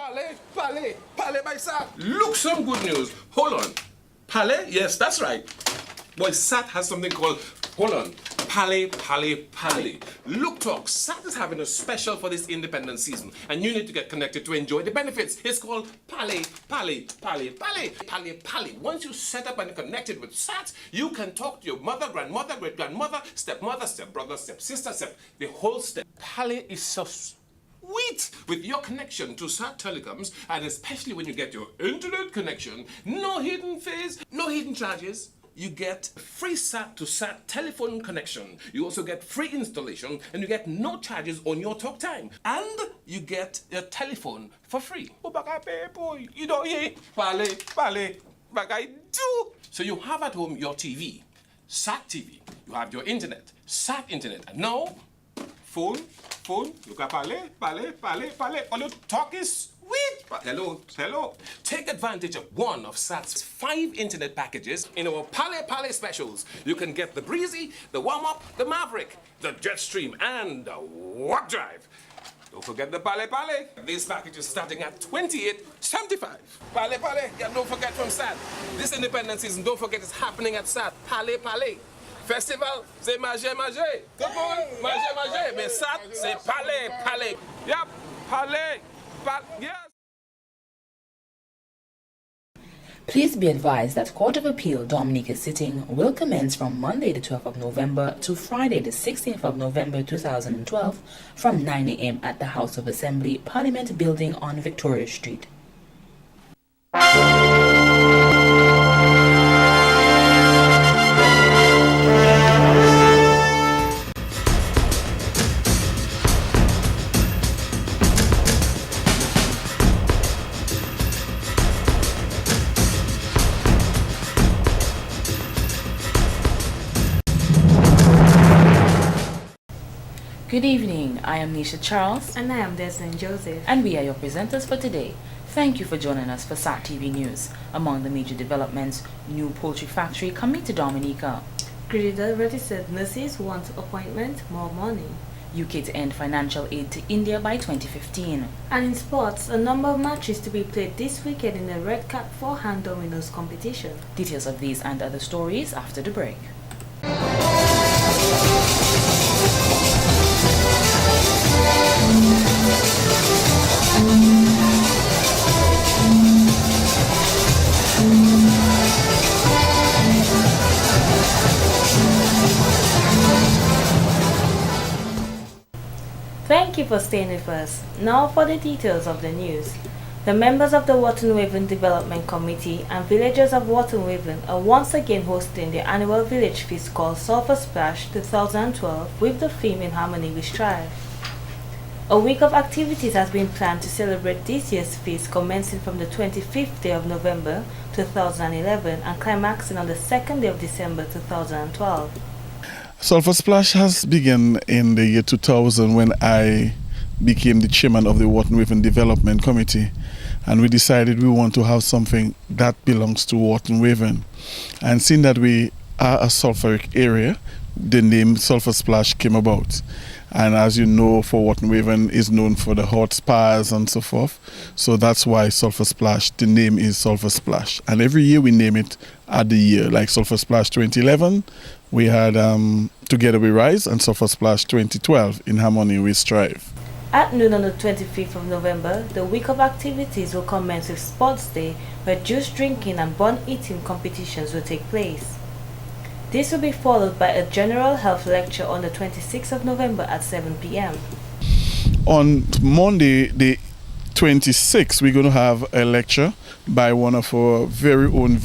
Palais, my SAT. Look, some good news. Hold on. Palais? Yes, that's right. Boy, SAT has something called, hold on, Palais. Look, talk, SAT is having a special for this independent season, and you need to get connected to enjoy the benefits. It's called Palais. Once you set up and connected with SAT, you can talk to your mother, grandmother, great-grandmother, stepmother, stepbrother, stepsister, the whole step. Palais is so sweet with your connection to SAT telecoms, and especially when you get your internet connection, no hidden fees, no hidden charges. You get free SAT to SAT telephone connection. You also get free installation, and you get no charges on your talk time. And you get your telephone for free. Oh, baka pay, boy. You know, yeah. Palais. Baka do. So you have at home your TV, SAT TV. You have your internet, SAT internet. And now, phone. Look at Palais. All you talk is sweet. Hello. Take advantage of one of SAT's 5 internet packages in our Palais specials. You can get the Breezy, the Warm-Up, the Maverick, the Jetstream, and the Warp Drive. Don't forget the Palais. These packages starting at $28.75. Palais. Yeah, don't forget from SAT. This independent season, don't forget it's happening at SAT. Palais. Festival, c'est manger. Tout le monde, manger. Mais SAT, c'est Palais. Yep, Palais. Yes. Please be advised that Court of Appeal Dominica sitting will commence from Monday the 12th of November to Friday the 16th of November 2012 from 9 a.m. at the House of Assembly, Parliament Building on Victoria Street. Good evening, I am Nisha Charles. And I am Desmond Joseph. And we are your presenters for today. Thank you for joining us for SAT TV News. Among the major developments, new poultry factory coming to Dominica. Grenada registered nurses want appointment, more money. UK to end financial aid to India by 2015. And in sports, a number of matches to be played this weekend in the Red Cap 4-hand dominoes competition. Details of these and other stories after the break. Thank you for staying with us. Now for the details of the news. The members of the Wharton Waven Development Committee and villagers of Wharton Waven are once again hosting the annual village feast called Sulphur Splash 2012 with the theme In Harmony We Strive. A week of activities has been planned to celebrate this year's feast, commencing from the 25th day of November 2011 and climaxing on the 2nd day of December 2012. Sulphur Splash has begun in the year 2000 when I became the chairman of the Wharton Waven Development Committee, and we decided we want to have something that belongs to Wharton Waven. And seeing that we are a sulphuric area, the name Sulphur Splash came about. And as you know, for Wharton Waven is known for the hot spas and so forth. So that's why Sulphur Splash, the name is Sulphur Splash. And every year we name it at the year, like Sulphur Splash 2011, we had Together We Rise, and Sulphur Splash 2012, In Harmony We Strive. At noon on the 25th of November, the week of activities will commence with Sports Day, where juice drinking and bun eating competitions will take place. This will be followed by a general health lecture on the 26th of November at 7 p.m. On Monday, the 26th, we're going to have a lecture by one of our very own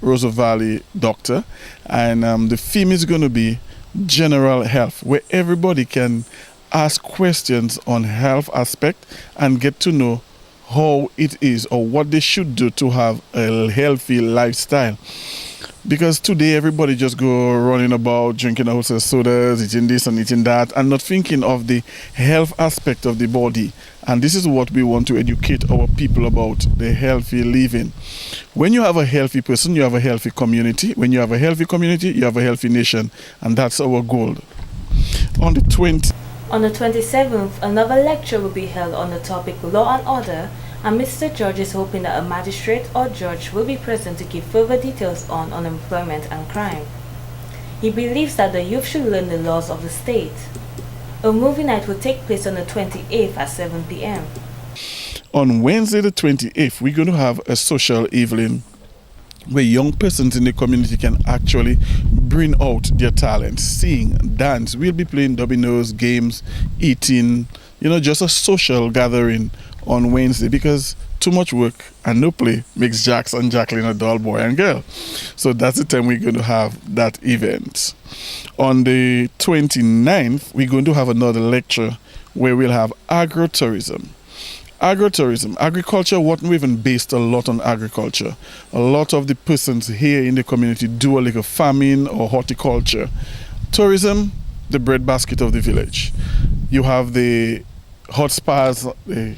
Roseau Valley doctor. And the theme is going to be general health, where everybody can ask questions on health aspect and get to know how it is or what they should do to have a healthy lifestyle. Because today everybody just go running about drinking wholesale sodas, eating this and eating that, and not thinking of the health aspect of the body. And this is what we want to educate our people about, the healthy living. When you have a healthy person, you have a healthy community. When you have a healthy community, you have a healthy nation. And that's our goal. On the 27th, another lecture will be held on the topic Law and Order, and Mr. George is hoping that a magistrate or judge will be present to give further details on unemployment and crime. He believes that the youth should learn the laws of the state. A movie night will take place on the 28th at 7 p.m. On Wednesday the 28th, we're going to have a social evening where young persons in the community can actually bring out their talents, sing, dance. We'll be playing dominoes, games, eating, just a social gathering on Wednesday, because too much work and no play makes Jax and Jacqueline a dull boy and girl. So that's the time we're going to have that event. On the 29th, we're going to have another lecture where we'll have agrotourism. Agriculture, Watton Waven based a lot on agriculture. A lot of the persons here in the community do a little farming or horticulture. Tourism, the breadbasket of the village. You have the hot spas, the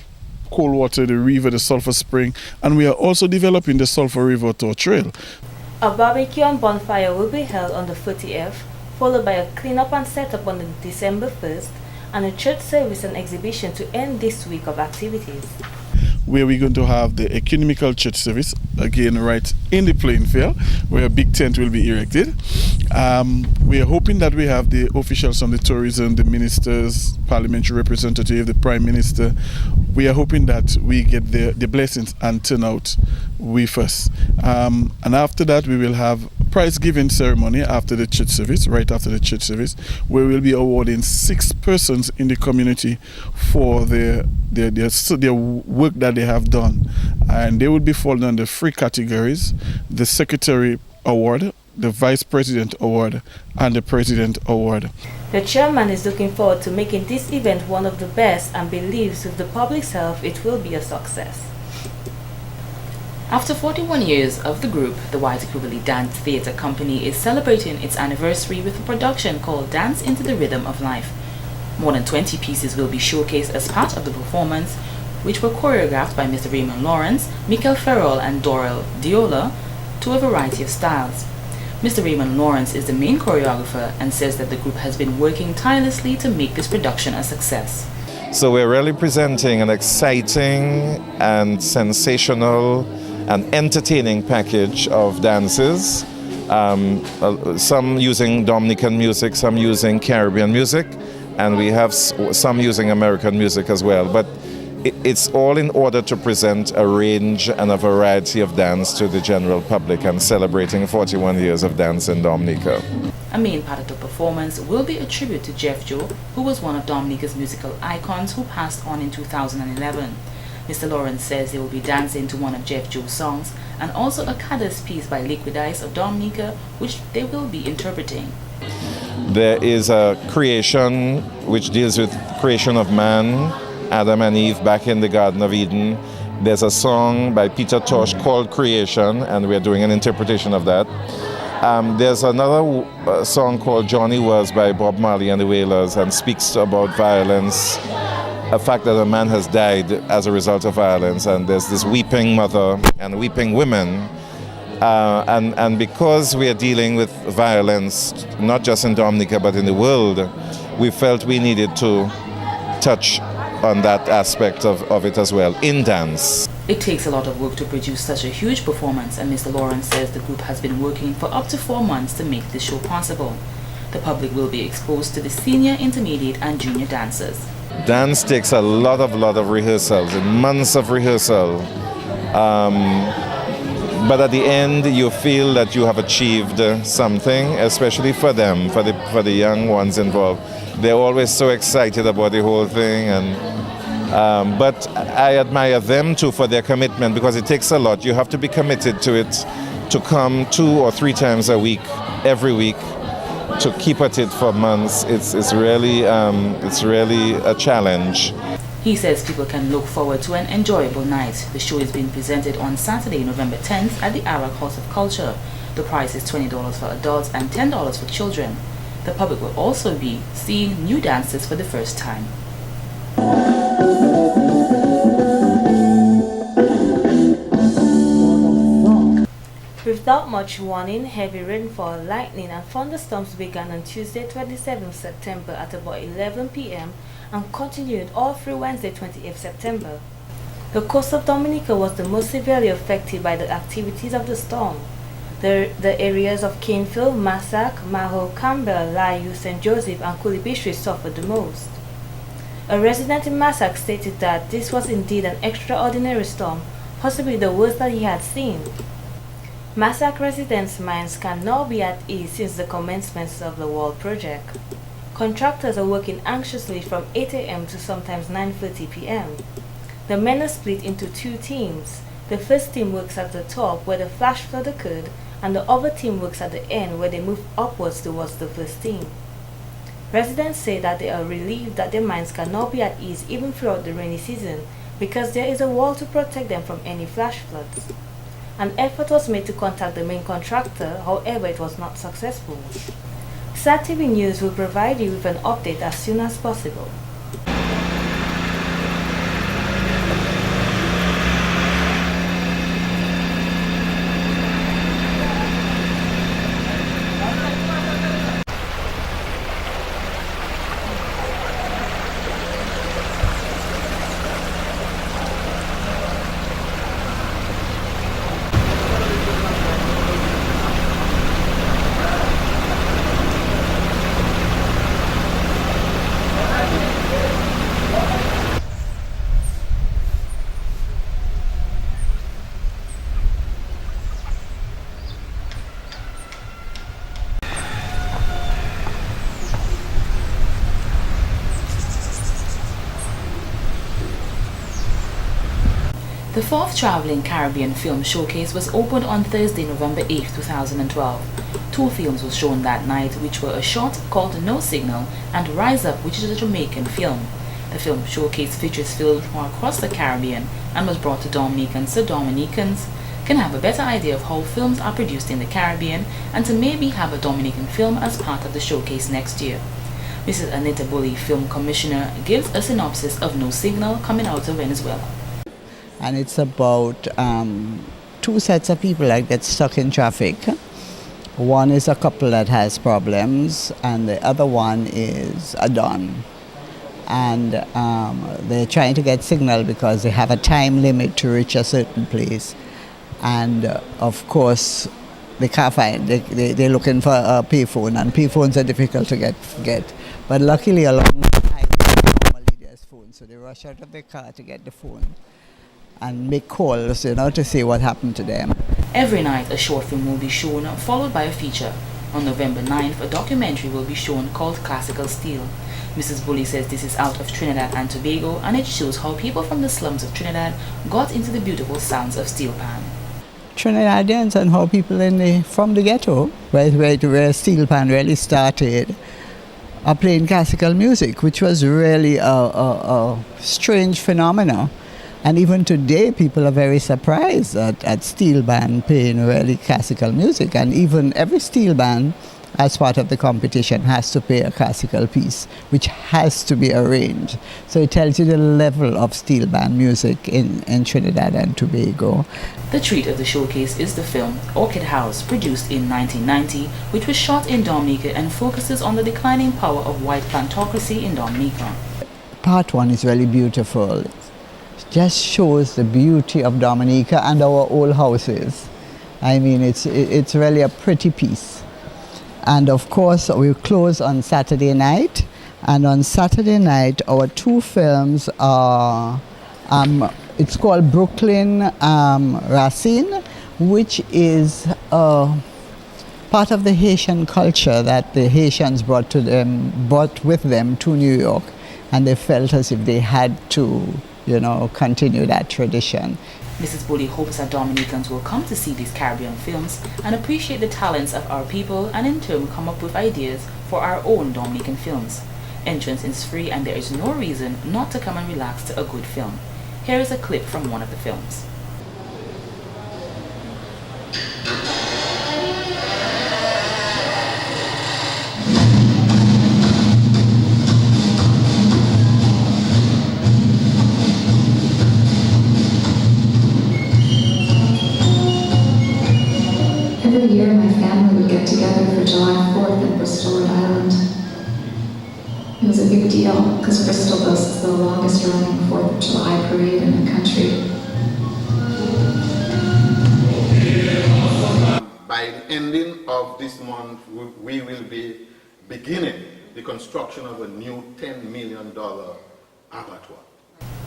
cold water, the river, the sulfur spring, and we are also developing the Sulphur River Tour Trail. A barbecue and bonfire will be held on the 30th, followed by a cleanup and setup on the December 1st, and a church service and exhibition to end this week of activities. Where we're going to have the ecumenical church service, again right in the playing field, where a big tent will be erected. We are hoping that we have the officials from the tourism, the ministers, parliamentary representative, the prime minister. We are hoping that we get the blessings and turnout with us. And after that, we will have prize giving ceremony after the church service, right after the church service, where we'll be awarding 6 persons in the community for their work that they have done. And they will be falling under 3 categories: the Secretary Award, the Vice President Award, and the President Award. The chairman is looking forward to making this event one of the best and believes with the public's help it will be a success. After 41 years of the group, the White Equivalent Dance Theatre Company is celebrating its anniversary with a production called Dance into the Rhythm of Life. More than 20 pieces will be showcased as part of the performance, which were choreographed by Mr. Raymond Lawrence, Michael Farrell and Doral Diola to a variety of styles. Mr. Raymond Lawrence is the main choreographer and says that the group has been working tirelessly to make this production a success. So we're really presenting an exciting and sensational and entertaining package of dances, some using Dominican music, some using Caribbean music, and we have some using American music as well. But it's all in order to present a range and a variety of dance to the general public and celebrating 41 years of dance in Dominica. A main part of the performance will be a tribute to Jeff Joe, who was one of Dominica's musical icons who passed on in 2011. Mr. Lawrence says they will be dancing to one of Jeff Joe's songs and also a Cadence piece by Liquid Ice of Dominica, which they will be interpreting. There is a creation which deals with creation of man, Adam and Eve back in the Garden of Eden. There's a song by Peter Tosh called Creation, and we're doing an interpretation of that. There's another song called Johnny Was by Bob Marley and the Wailers, and speaks about violence, a fact that a man has died as a result of violence, and there's this weeping mother and weeping women. And because we are dealing with violence, not just in Dominica but in the world, we felt we needed to touch on that aspect of it as well, in dance. It takes a lot of work to produce such a huge performance, and Mr. Lawrence says the group has been working for up to 4 months to make this show possible. The public will be exposed to the senior, intermediate and junior dancers. Dance takes a lot of rehearsals, months of rehearsal. But at the end, you feel that you have achieved something, especially for them, for the young ones involved. They're always so excited about the whole thing, but I admire them too for their commitment, because it takes a lot. You have to be committed to it, to come 2 or 3 times a week, every week, to keep at it for months. It's really a challenge. He says people can look forward to an enjoyable night. The show is being presented on Saturday, November 10th at the Arak House of Culture. The price is $20 for adults and $10 for children. The public will also be seeing new dances for the first time. Without much warning, heavy rainfall, lightning and thunderstorms began on Tuesday 27th September at about 11 p.m. and continued all through Wednesday 28th September. The coast of Dominica was the most severely affected by the activities of the storm. The areas of Caneville, Massac, Maho, Campbell, Layou, St. Joseph, and Coolibishri suffered the most. A resident in Massac stated that this was indeed an extraordinary storm, possibly the worst that he had seen. Massac residents' minds can now be at ease since the commencement of the wall project. Contractors are working anxiously from 8 a.m. to sometimes 9:30 p.m. The men are split into two teams. The first team works at the top where the flash flood occurred, and the other team works at the end where they move upwards towards the first team. Residents say that they are relieved that their minds can now be at ease even throughout the rainy season because there is a wall to protect them from any flash floods. An effort was made to contact the main contractor, however it was not successful. SAT-TV News will provide you with an update as soon as possible. The 4th Traveling Caribbean Film Showcase was opened on Thursday, November 8, 2012. 2 films were shown that night, which were a short called No Signal and Rise Up, which is a Jamaican film. The film showcase features films from across the Caribbean and was brought to Dominicans so Dominicans can have a better idea of how films are produced in the Caribbean and to maybe have a Dominican film as part of the showcase next year. Mrs. Anita Bully, Film Commissioner, gives a synopsis of No Signal coming out of Venezuela. And it's about 2 sets of people that get stuck in traffic. One is a couple that has problems, and the other one is a don. And they're trying to get signal because they have a time limit to reach a certain place. And of course, they can't find, they're looking for a payphone, and payphones are difficult to get. But luckily along the highway, normally there's phones, so they rush out of their car to get the phone and make calls, to see what happened to them. Every night a short film will be shown, followed by a feature. On November 9th, a documentary will be shown called Classical Steel. Mrs. Bully says this is out of Trinidad and Tobago, and it shows how people from the slums of Trinidad got into the beautiful sounds of steel pan. Trinidadians and how people from the ghetto, where steel pan really started, are playing classical music, which was really a strange phenomenon. And even today, people are very surprised at steel band playing really classical music. And even every steel band, as part of the competition, has to play a classical piece, which has to be arranged. So it tells you the level of steel band music in Trinidad and Tobago. The treat of the showcase is the film Orchid House, produced in 1990, which was shot in Dominica and focuses on the declining power of white plantocracy in Dominica. Part 1 is really beautiful. Just shows the beauty of Dominica and our old houses. I mean, it's really a pretty piece. And of course, we close on Saturday night. And on Saturday night, our 2 films are, it's called Brooklyn Racine, which is part of the Haitian culture that the Haitians brought with them to New York. And they felt as if they had to continue that tradition. Mrs. Bully hopes that Dominicans will come to see these Caribbean films and appreciate the talents of our people and in turn come up with ideas for our own Dominican films. Entrance is free and there is no reason not to come and relax to a good film. Here is a clip from one of the films. Every year my family would get together for July 4th in Bristol, Rhode Island. It was a big deal because Bristol boasts the longest running 4th of July parade in the country. of this month, we will be beginning the construction of a new $10 million abattoir.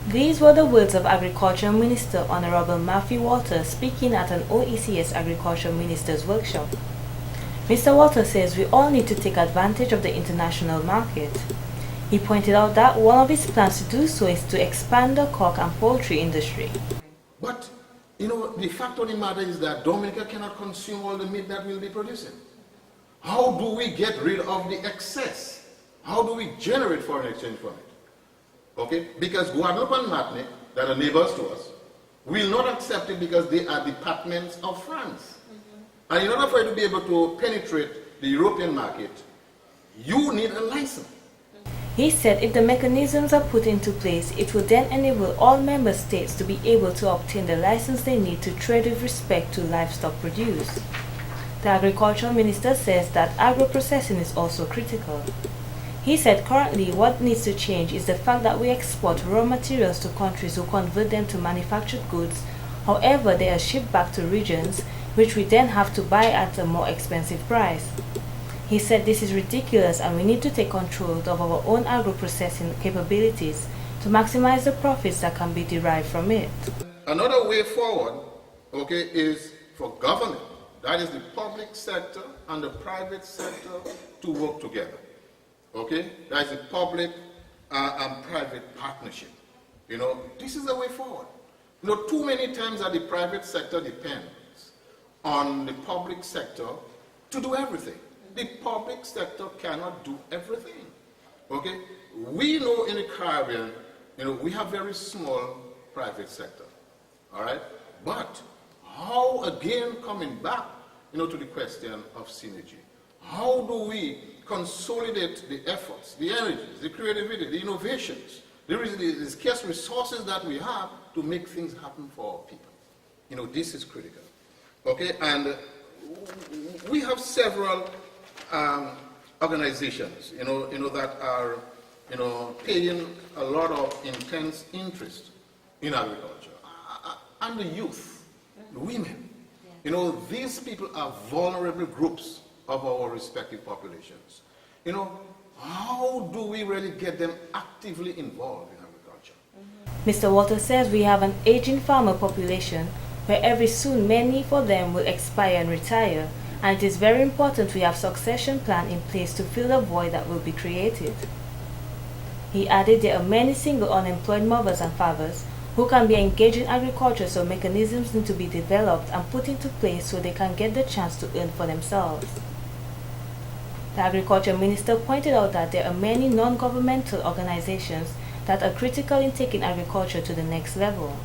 These were the words of Agriculture Minister Honorable Matthew Walters speaking at an OECS Agriculture Ministers workshop. Mr. Walters says we all need to take advantage of the international market. He pointed out that one of his plans to do so is to expand the pork and poultry industry. But, you know, the fact of the matter is that Dominica cannot consume all the meat that we'll be producing. How do we get rid of the excess? How do we generate foreign exchange from it? Okay? Because Guadeloupe and Martinique, that are neighbors to us, will not accept it because they are departments of France. And in order for you to be able to penetrate the European market, you need a license. He said if the mechanisms are put into place, it will then enable all member states to be able to obtain the license they need to trade with respect to livestock produce. The Agricultural Minister says that agro-processing is also critical. He said currently what needs to change is the fact that we export raw materials to countries who convert them to manufactured goods. However, they are shipped back to regions which we then have to buy at a more expensive price. He said this is ridiculous and we need to take control of our own agro-processing capabilities to maximize the profits that can be derived from it. Another way forward, okay, is for government, that is the public sector and the private sector, to work together. Okay, that is a public and private partnership. You know, this is the way forward. You know, too many times that the private sector depends on the public sector to do everything. The public sector cannot do everything. Okay, we know in the Caribbean, you know, we have very small private sector. All right, but how, again, coming back, you know, to the question of synergy, how do we consolidate the efforts, the energies, the creativity, the innovations, the scarce resources that we have to make things happen for our people? You know, this is critical. Okay, and we have several organizations, you know, that are, you know, paying a lot of intense interest in agriculture, and the youth, the women. You know, these people are vulnerable groups of our respective populations. You know, how do we really get them actively involved in agriculture? Mr. Walters says we have an aging farmer population where very soon many for them will expire and retire, and it is very important we have succession plan in place to fill the void that will be created. He added there are many single unemployed mothers and fathers who can be engaged in agriculture, so mechanisms need to be developed and put into place so they can get the chance to earn for themselves. The Agriculture Minister pointed out that there are many non-governmental organizations that are critical in taking agriculture to the next level.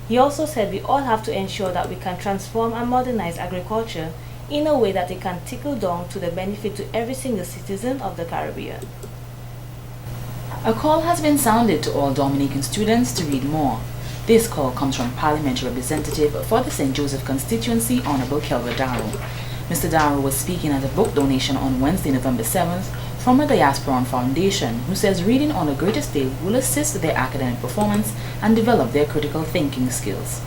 He also said we all have to ensure that we can transform and modernize agriculture in a way that it can trickle down to the benefit to every single citizen of the Caribbean. A call has been sounded to all Dominican students to read more. This call comes from Parliamentary Representative for the St. Joseph constituency, Honorable Kelvin Darrow. Mr. Darrow was speaking at a book donation on Wednesday, November 7th from a Diasporan Foundation, who says reading on a greater scale will assist their academic performance and develop their critical thinking skills.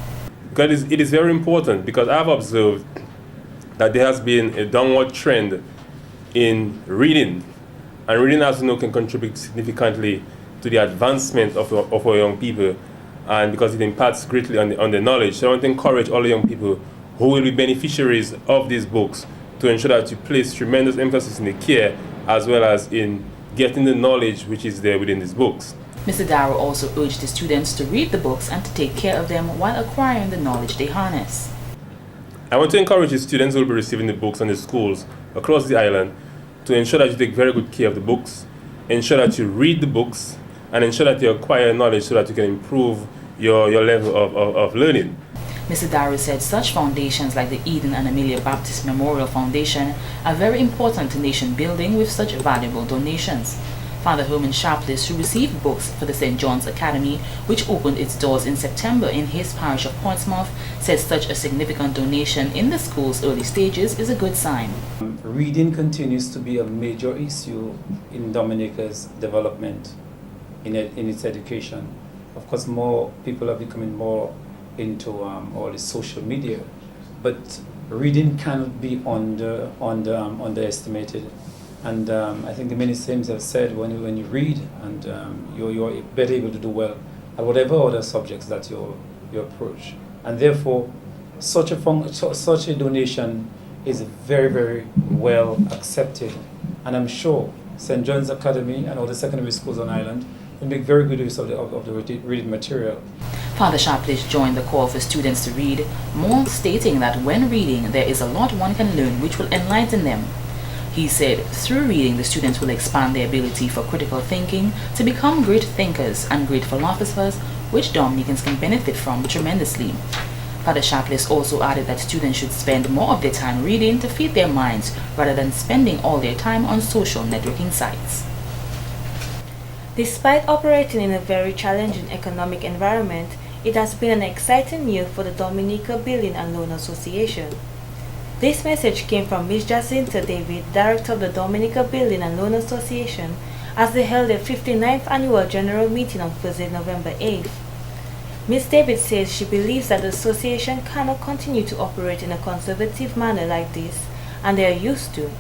Because it is very important, because I've observed that there has been a downward trend in reading, and reading, as you know, can contribute significantly to the advancement of our young people, and because it impacts greatly on the knowledge. So I want to encourage all the young people who will be beneficiaries of these books to ensure that you place tremendous emphasis in the care as well as in getting the knowledge which is there within these books. Mr. Darrow also urged the students to read the books and to take care of them while acquiring the knowledge they harness. I want to encourage the students who will be receiving the books in the schools across the island to ensure that you take very good care of the books, ensure that you read the books, and ensure that you acquire knowledge so that you can improve your level of learning. Mr. Darrow said such foundations like the Eden and Amelia Baptist Memorial Foundation are very important to nation building with such valuable donations. Father Herman Sharpless, who received books for the St. John's Academy, which opened its doors in September in his parish of Portsmouth, said such a significant donation in the school's early stages is a good sign. Reading continues to be a major issue in Dominica's development in its education. Of course, more people are becoming more into all the social media, but reading cannot be underestimated. And I think the minister himself said when you read and you're better able to do well at whatever other subjects that you approach. And therefore, such a donation is very, very well accepted. And I'm sure St. John's Academy and all the secondary schools on Ireland will make very good use of the reading material. Father Sharplish joined the call for students to read, more stating that when reading, there is a lot one can learn which will enlighten them. He said, through reading, the students will expand their ability for critical thinking to become great thinkers and great philosophers, which Dominicans can benefit from tremendously. Father Sharplish also added that students should spend more of their time reading to feed their minds rather than spending all their time on social networking sites. Despite operating in a very challenging economic environment, it has been an exciting year for the Dominica Building and Loan Association. This message came from Ms. Jacinta David, Director of the Dominica Building and Loan Association, as they held their 59th annual general meeting on Thursday, November 8th. Ms. David says she believes that the association cannot continue to operate in a conservative manner like this, and they are used to.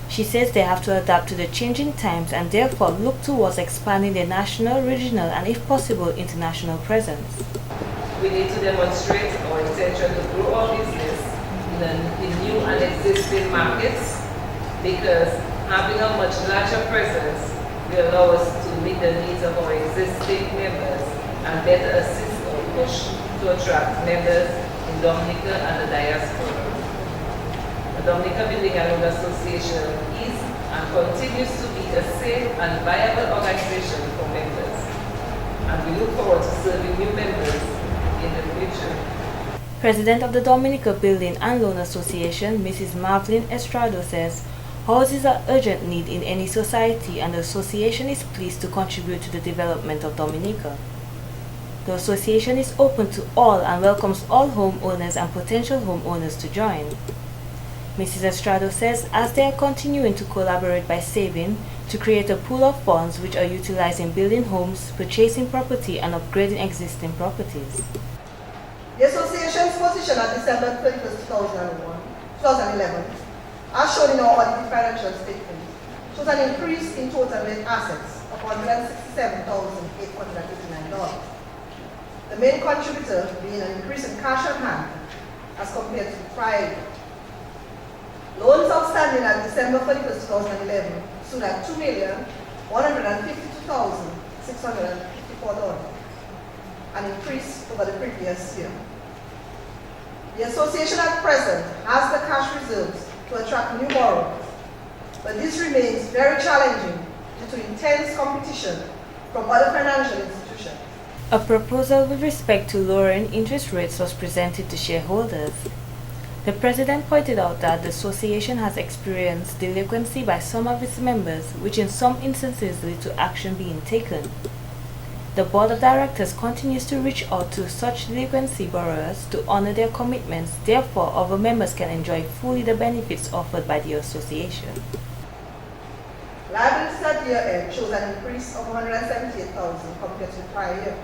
She says they have to adapt to the changing times and therefore look towards expanding their national, regional, and if possible, international presence. We need to demonstrate our intention to grow our business in new and existing markets, because having a much larger presence will allow us to meet the needs of our existing members and better assist or push to attract members in Dominica and the diaspora. The Dominica Building and Loan Association is and continues to be a safe and viable organization for members, and we look forward to serving new members in the future. President of the Dominica Building and Loan Association, Mrs. Marvelyn Estrado, says houses are urgent need in any society, and the association is pleased to contribute to the development of Dominica. The association is open to all and welcomes all homeowners and potential homeowners to join. Mrs. Estrado says as they are continuing to collaborate by saving to create a pool of funds which are utilized in building homes, purchasing property, and upgrading existing properties. The association's position at December 31st, 2011, as shown in our audited financial statement, shows an increase in total net assets of $167,889. The main contributor being an increase in cash on hand as compared to the prior year. Loans outstanding at December 31st, 2011 stood at $2,152,654, an increase over the previous year. The association at present has the cash reserves to attract new borrowers, but this remains very challenging due to intense competition from other financial institutions. A proposal with respect to lowering interest rates was presented to shareholders. The president pointed out that the association has experienced delinquency by some of its members, which in some instances lead to action being taken. The board of directors continues to reach out to such delinquency borrowers to honor their commitments, therefore other members can enjoy fully the benefits offered by the association. Liabilities at year-end shows an increase of $178,000 compared to the prior year.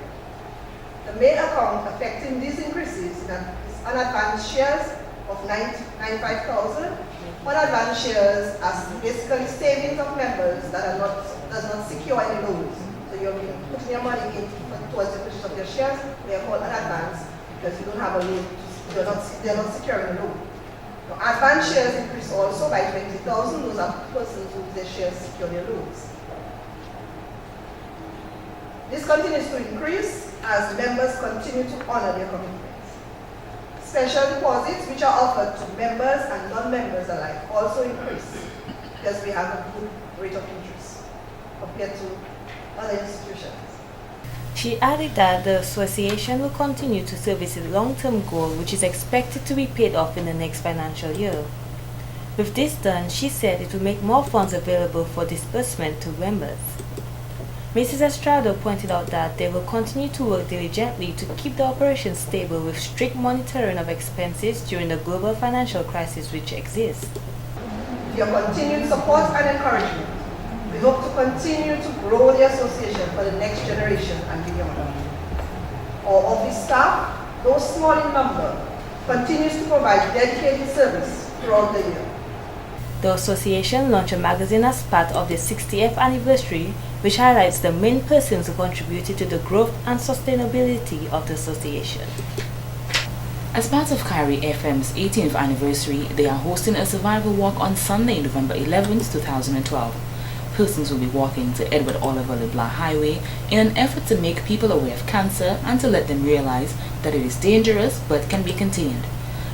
The main account affecting these increases is unadvanced shares of $95,000. Unadvanced shares as basically savings of members that does not secure any loans. So you're putting your money in towards the purchase of your shares. They are called unadvanced because you don't have a loan. They're not securing a loan. Now, advanced shares increase also by $20,000. Those are persons who their shares secure their loans. This continues to increase as members continue to honor their commitments. Special deposits, which are offered to members and non-members alike, also increase because we have a good rate of interest compared to other institutions. She added that the association will continue to service its long-term goal, which is expected to be paid off in the next financial year. With this done, she said it will make more funds available for disbursement to members. Mrs. Estrado pointed out that they will continue to work diligently to keep the operation stable with strict monitoring of expenses during the global financial crisis which exists. With your continued support and encouragement, we hope to continue to grow the association for the next generation and beyond. Our office staff, though small in number, continues to provide dedicated service throughout the year. The association launched a magazine as part of the 60th anniversary, which highlights the main persons who contributed to the growth and sustainability of the association. As part of Kyrie FM's 18th anniversary, they are hosting a survival walk on Sunday, November 11th, 2012. Persons will be walking to Edward Oliver LeBlanc Highway in an effort to make people aware of cancer and to let them realize that it is dangerous but can be contained.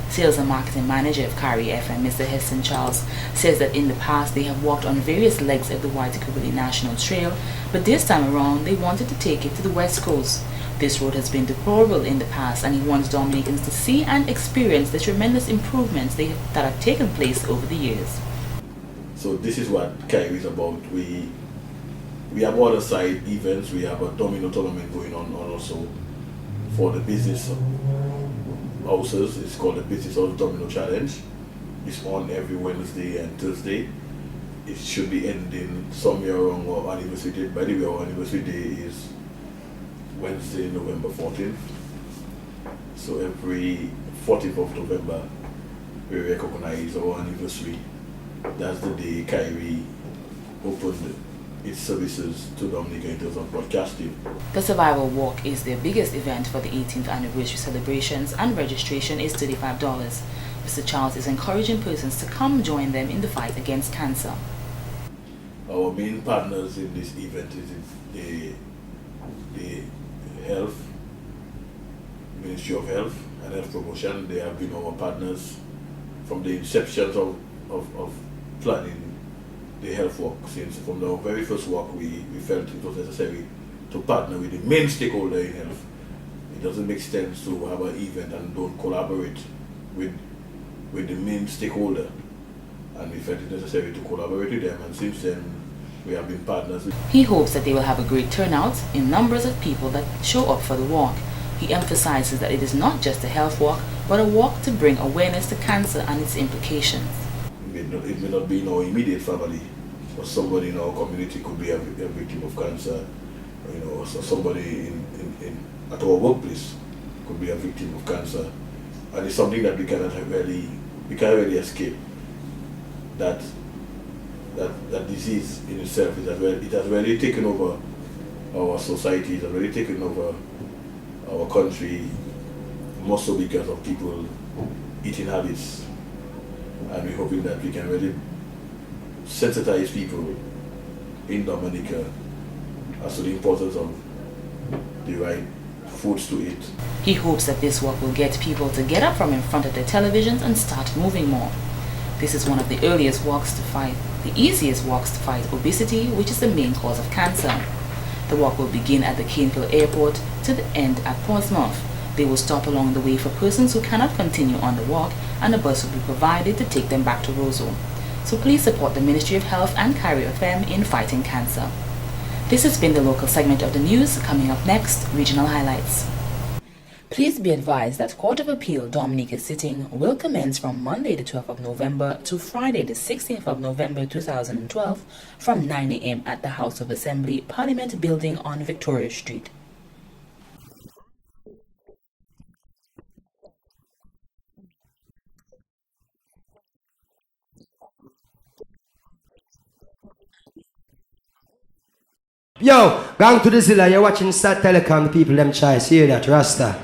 Sales and Marketing Manager of Kyrie FM, Mr. Heston Charles, says that in the past they have walked on various legs of the Waitakere National Trail, but this time around they wanted to take it to the West Coast. This road has been deplorable in the past, and he wants Dominicans to see and experience the tremendous improvements that have taken place over the years. So this is what Kyrie is about. We have other side events. We have a domino tournament going on also for the business houses. It's called the Business House Domino Challenge. It's on every Wednesday and Thursday. It should be ending somewhere around our anniversary date. By the way, our anniversary day is Wednesday, November 14th. So every 14th of November, we recognize our anniversary. That's the day Kyrie opened its services to Dominica in terms of broadcasting. The Survival Walk is their biggest event for the 18th anniversary celebrations, and registration is $35. Mr. Charles is encouraging persons to come join them in the fight against cancer. Our main partners in this event is the Health, Ministry of Health and Health Promotion. They have been our partners from the inception of planning the health walk. Since from the very first walk we felt it was necessary to partner with the main stakeholder in health. It doesn't make sense to have an event and don't collaborate with the main stakeholder. And we felt it necessary to collaborate with them, and since then we have been partners. He hopes that they will have a great turnout in numbers of people that show up for the walk. He emphasizes that it is not just a health walk, but a walk to bring awareness to cancer and its implications. It may not be in our immediate family, but somebody in our community could be a victim of cancer. You know, so somebody at our workplace could be a victim of cancer, and it's something that we cannot really escape. That disease in itself, it has really taken over our society, it has really taken over our country, more so because of people eating habits. And we're hoping that we can really sensitize people in Dominica as to the importance of the right foods to eat. He hopes that this walk will get people to get up from in front of their televisions and start moving more. This is one of the easiest walks to fight obesity, which is the main cause of cancer. The walk will begin at the Caneville Airport to the end at Portsmouth. They will stop along the way for persons who cannot continue on the walk, and a bus will be provided to take them back to Roseau. So please support the Ministry of Health and Kyrie FM in fighting cancer. This has been the local segment of the news. Coming up next, regional highlights. Please be advised that Court of Appeal Dominica sitting will commence from Monday the 12th of November to Friday the 16th of November 2012 from 9 a.m. at the House of Assembly, Parliament Building on Victoria Street. Yo, gang to the Zilla, you're watching Sat Telecom, people them choice, hear that, Rasta.